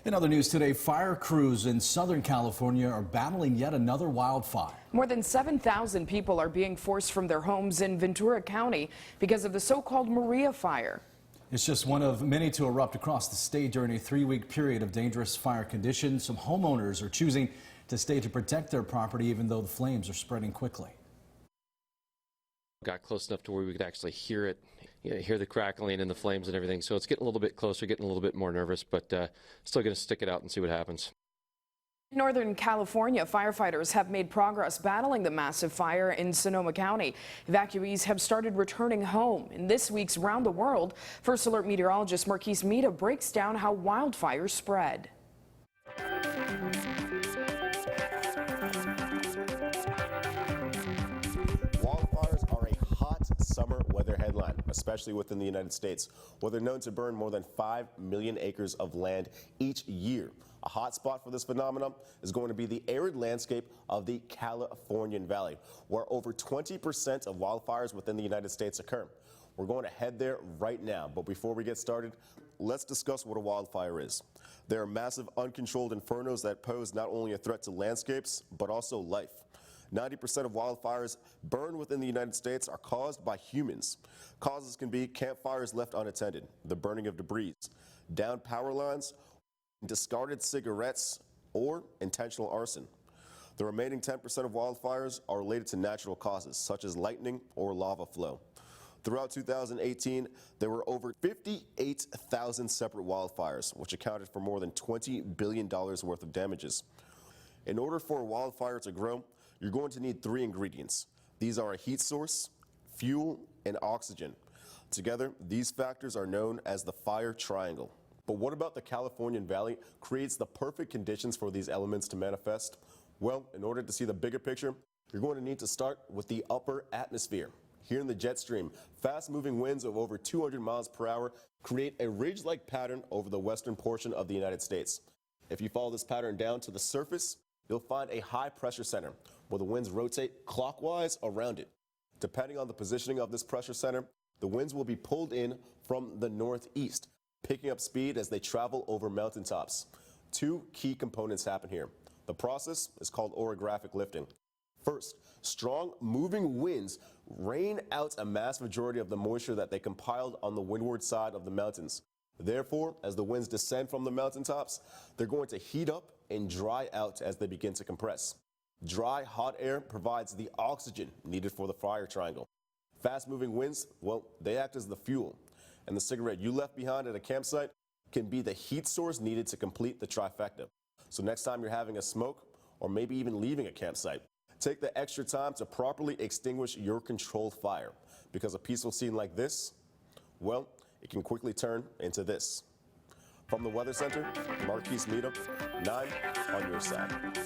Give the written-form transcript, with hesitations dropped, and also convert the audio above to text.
In other news today, fire crews in Southern California are battling yet another wildfire. More than 7,000 people are being forced from their homes in Ventura County because of the so-called Maria fire. It's just one of many to erupt across the state during a 3-week period of dangerous fire conditions. Some homeowners are choosing to stay to protect their property even though the flames are spreading quickly. Got close enough to where we could actually hear it, hear the crackling and the flames and everything. So it's getting a little bit closer, getting a little bit more nervous, but still going to stick it out and see what happens. In Northern California, firefighters have made progress battling the massive fire in Sonoma County. Evacuees have started returning home. In this week's Round the World, First Alert meteorologist Marquise Mita breaks down how wildfires spread. Summer weather headline, especially within the United States, where they're known to burn more than 5 million acres of land each year. A hot spot for this phenomenon is going to be the arid landscape of the Californian Valley, where over 20% of wildfires within the United States occur. We're going to head there right now, but before we get started, let's discuss what a wildfire is. There are massive uncontrolled infernos that pose not only a threat to landscapes, but also life. 90% of wildfires burned within the United States are caused by humans. Causes can be campfires left unattended, the burning of debris, downed power lines, discarded cigarettes, or intentional arson. The remaining 10% of wildfires are related to natural causes, such as lightning or lava flow. Throughout 2018, there were over 58,000 separate wildfires, which accounted for more than $20 billion worth of damages. In order for a wildfire to grow, you're going to need 3 ingredients. These are a heat source, fuel, and oxygen. Together, these factors are known as the fire triangle. But what about the Californian Valley creates the perfect conditions for these elements to manifest? Well, in order to see the bigger picture, you're going to need to start with the upper atmosphere. Here in the jet stream, fast-moving winds of over 200 miles per hour create a ridge-like pattern over the western portion of the United States. If you follow this pattern down to the surface, you'll find a high-pressure center where the winds rotate clockwise around it. Depending on the positioning of this pressure center, the winds will be pulled in from the northeast, picking up speed as they travel over mountaintops. 2 key components happen here. The process is called orographic lifting. First, strong moving winds rain out a mass majority of the moisture that they compiled on the windward side of the mountains. Therefore, as the winds descend from the mountaintops, they're going to heat up and dry out as they begin to compress. Dry, hot air provides the oxygen needed for the fire triangle. Fast-moving winds, well, they act as the fuel. And the cigarette you left behind at a campsite can be the heat source needed to complete the trifecta. So next time you're having a smoke, or maybe even leaving a campsite, take the extra time to properly extinguish your controlled fire. Because a peaceful scene like this, well, it can quickly turn into this. From the Weather Center, Marquise Mita, 9 on your side.